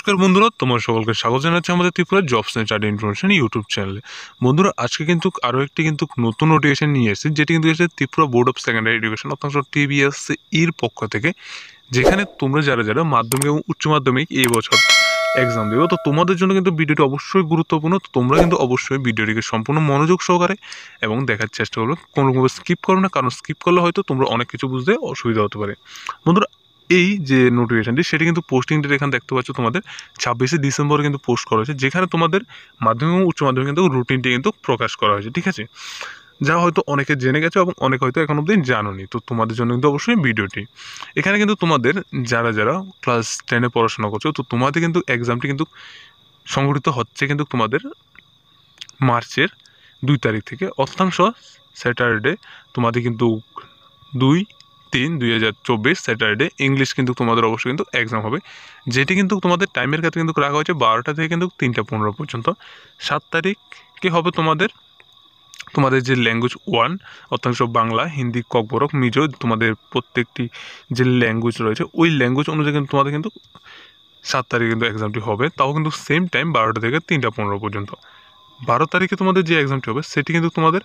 নমস্কার বন্ধুরা, তোমার সকলকে স্বাগত জানাচ্ছি আমাদের Tripura jobs and study information YouTube চ্যানেলে। বন্ধুরা, আজকে কিন্তু আরও একটি নতুন নোটিফিকেশন নিয়ে এসেছে, যেটি কিন্তু এসেছে Tripura board of secondary education অর্থাৎ TBSE এর পক্ষ থেকে, যেখানে তোমরা যারা যারা মাধ্যমিক এবং উচ্চ মাধ্যমিক এই বছর এক্সাম দেবে, তো তোমাদের জন্য কিন্তু ভিডিওটি অবশ্যই গুরুত্বপূর্ণ। তো তোমরা কিন্তু অবশ্যই ভিডিওটিকে সম্পূর্ণ মনোযোগ সহকারে এবং দেখার চেষ্টা করবে, কোনো রকমভাবে স্কিপ করো না, কারণ স্কিপ করলে হয়তো তোমরা অনেক কিছু বুঝতে অসুবিধা হতে পারে। বন্ধুরা, এই যে নোটিফিকেশনটি সেটি কিন্তু পোস্টিং ডেট এখানে দেখতে পাচ্ছ, তোমাদের 26শে ডিসেম্বরে কিন্তু পোস্ট করা হয়েছে, যেখানে তোমাদের মাধ্যমিক এবং উচ্চ মাধ্যমিক কিন্তু রুটিনটি কিন্তু প্রকাশ করা হয়েছে। ঠিক আছে, যা হয়তো অনেকে জেনে গেছে এবং অনেক হয়তো এখন অবধি জানোনি। তো তোমাদের জন্য কিন্তু অবশ্যই ভিডিওটি। এখানে কিন্তু তোমাদের যারা যারা ক্লাস 10-এ পড়াশোনা করছো, তো তোমাদের কিন্তু এক্সামটি কিন্তু সংগঠিত হচ্ছে কিন্তু তোমাদের মার্চের 2 তারিখ থেকে, অর্থাংশ স্যাটারডে তোমাদের কিন্তু 2-3-2024 স্যাটারডে ইংলিশ কিন্তু তোমাদের অবশ্যই কিন্তু এক্সাম হবে, যেটি কিন্তু তোমাদের টাইমের ক্ষেত্রে কিন্তু রাখা হয়েছে 12টা থেকে কিন্তু 3টা 15 পর্যন্ত। 7 তারিখে হবে তোমাদের যে ল্যাঙ্গুয়েজ 1 অর্থাংশ বাংলা, হিন্দি, ককবরক, মিজো, তোমাদের প্রত্যেকটি যে ল্যাঙ্গুয়েজ রয়েছে ওই ল্যাঙ্গুয়েজ অনুযায়ী কিন্তু তোমাদের কিন্তু 7 তারিখে কিন্তু এক্সামটি হবে, তাও কিন্তু সেম টাইম 12টা থেকে 3টা 15 পর্যন্ত। 12 তারিখে তোমাদের যে এক্সামটি হবে সেটি কিন্তু তোমাদের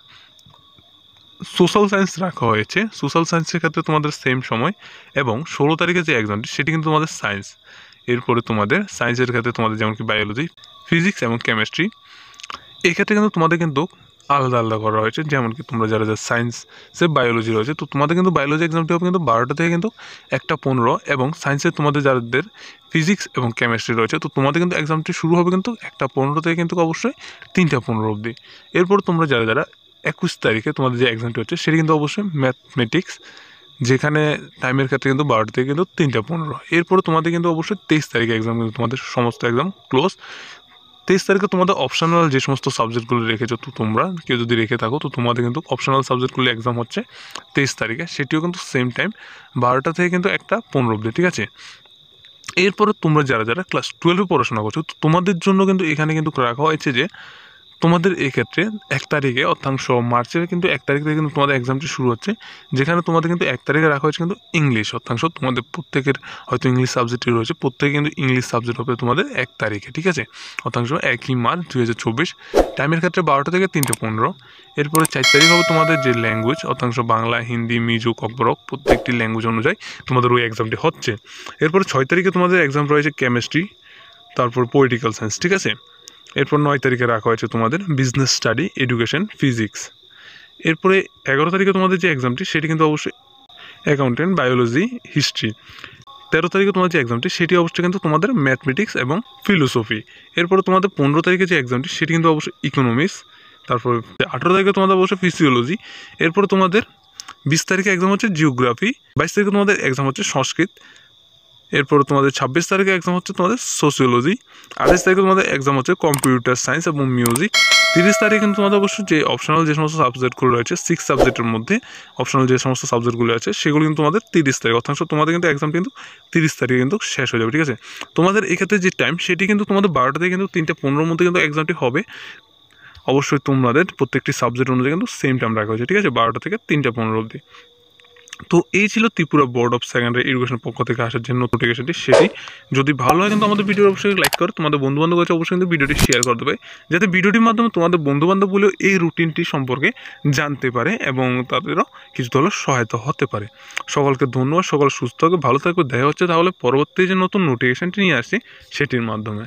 সোশ্যাল সায়েন্স রাখা হয়েছে। সোশ্যাল সায়েন্সের ক্ষেত্রে তোমাদের সেম সময়, এবং 16 তারিখে যে এক্সামটি সেটি কিন্তু তোমাদের সায়েন্স। এরপরে তোমাদের সায়েন্সের ক্ষেত্রে তোমাদের যেমন কি বায়োলজি, ফিজিক্স এবং কেমিস্ট্রি, এই ক্ষেত্রে কিন্তু তোমাদের কিন্তু আলাদা আলাদা করা হয়েছে। যেমন কি তোমরা যারা যারা সায়েন্সে বায়োলজি রয়েছে, তো তোমাদের কিন্তু বায়োলজি এক্সামটি হবে কিন্তু 12টা থেকে কিন্তু 1টা 15, এবং সায়েন্সের তোমাদের যাদের ফিজিক্স এবং কেমিস্ট্রি রয়েছে, তো তোমাদের কিন্তু এক্সামটি শুরু হবে কিন্তু 1টা 15 থেকে কিন্তু অবশ্যই 3টা 15 অবধি। এরপর তোমরা যারা যারা 21 তারিখে তোমাদের যে এক্সামটি হচ্ছে সেটি কিন্তু অবশ্যই ম্যাথমেটিক্স, যেখানে টাইমের ক্ষেত্রে কিন্তু 12টা থেকে কিন্তু 3টা 15। এরপরে তোমাদের কিন্তু অবশ্যই 23 তারিখে এক্সাম, কিন্তু তোমাদের সমস্ত এক্সাম ক্লোজ। 23 তারিখে তোমাদের অপশনাল যে সমস্ত সাবজেক্টগুলো রেখেছো, তো তোমরা কেউ যদি রেখে থাকো, তো তোমাদের কিন্তু অপশনাল সাবজেক্টগুলো এক্সাম হচ্ছে 23 তারিখে, সেটিও কিন্তু সেম টাইম 12টা থেকে কিন্তু 1টা 15 অবধি। ঠিক আছে, এরপরে তোমরা যারা যারা ক্লাস 12-এ পড়াশোনা করছো, তো তোমাদের জন্য কিন্তু এখানে কিন্তু রাখা হয়েছে যে তোমাদের এক্ষেত্রে 1 তারিখে অর্থাংশ মার্চের কিন্তু 1 তারিখ থেকে কিন্তু তোমাদের এক্সামটি শুরু হচ্ছে, যেখানে তোমাদের কিন্তু 1 তারিখে রাখা হয়েছে কিন্তু ইংলিশ অর্থাংশ। তোমাদের প্রত্যেকের হয়তো ইংলিশ সাবজেক্টই রয়েছে, প্রত্যেকে কিন্তু ইংলিশ সাবজেক্ট হবে তোমাদের 1 তারিখে। ঠিক আছে, অর্থাংশ 1ই মার্চ 2024, টাইমের ক্ষেত্রে 12টা থেকে 3টে 15। এরপরে 4 তারিখ হবে তোমাদের যে ল্যাঙ্গুয়েজ অর্থাংশ বাংলা, হিন্দি, মিজো, ককবরক, প্রত্যেকটি ল্যাঙ্গুয়েজ অনুযায়ী তোমাদের ওই এক্সামটি হচ্ছে। এরপরে 6 তারিখে তোমাদের এক্সাম রয়েছে কেমিস্ট্রি, তারপর পলিটিক্যাল সায়েন্স। ঠিক আছে, এরপর 9 তারিখে রাখা হয়েছে তোমাদের বিজনেস স্টাডি, এডুকেশন, ফিজিক্স। এরপরে 11 তারিখে তোমাদের যে এক্সামটি সেটি কিন্তু অবশ্যই অ্যাকাউন্টেন্ট, বায়োলজি, হিস্ট্রি। 13 তারিখে তোমাদের যে এক্সামটি সেটি অবশ্যই কিন্তু তোমাদের ম্যাথমেটিক্স এবং ফিলোসফি। এরপরে তোমাদের 15 তারিখে যে এক্সামটি সেটি কিন্তু অবশ্যই ইকোনমিক্স। তারপর 18 তারিখে তোমাদের অবশ্যই ফিজিওলজি। এরপরে তোমাদের 20 তারিখে এক্সাম হচ্ছে জিওগ্রাফি। 22 তারিখে তোমাদের এক্সাম হচ্ছে সংস্কৃত। এরপর তোমাদের 26 তারিখে এক্সাম হচ্ছে তোমাদের সোশিওলজি। 28 তারিখে তোমাদের এক্সাম হচ্ছে কম্পিউটার সায়েন্স এবং মিউজিক। 30 তারিখে কিন্তু তোমাদের অবশ্যই যে অপশনাল যে সমস্ত সাবজেক্টগুলো রয়েছে, 6 সাবজেক্টের মধ্যে অপশনাল যে সমস্ত সাবজেক্টগুলো আছে সেগুলো কিন্তু তোমাদের 30 তারিখ, অর্থাৎ তোমাদের কিন্তু এক্সাম কিন্তু 30 তারিখে কিন্তু শেষ হয়ে যাবে। ঠিক আছে, তোমাদের এক্ষেত্রে যে টাইম সেটি কিন্তু তোমাদের 12টা থেকে কিন্তু 3টা 15-র মধ্যে কিন্তু এক্সামটি হবে। অবশ্যই তোমাদের প্রত্যেকটি সাবজেক্ট অনুযায়ী কিন্তু সেম টাইম রাখা হয়েছে। ঠিক আছে, 12টা থেকে 3টা 15 অবধি। তো এই ছিল Tripura board of secondary education পক্ষ থেকে আসার যে নোটিফিকেশনটি, সেটি যদি ভালো হয় কিন্তু আমাদের ভিডিও অবশ্যই লাইক করো, তোমাদের বন্ধুবান্ধব কাছে অবশ্যই কিন্তু ভিডিওটি শেয়ার করে দেবে, যাতে ভিডিওটির মাধ্যমে তোমাদের বন্ধুবান্ধবগুলো এই রুটিনটি সম্পর্কে জানতে পারে এবং তাদেরও কিছু হলেও সহায়তা হতে পারে। সকলকে ধন্যবাদ, সকল সুস্থ থাকবে, ভালো থাকবে। দেখা হচ্ছে তাহলে পরবর্তী যে নতুন নোটিফিকেশনটি নিয়ে আসছি সেটির মাধ্যমে।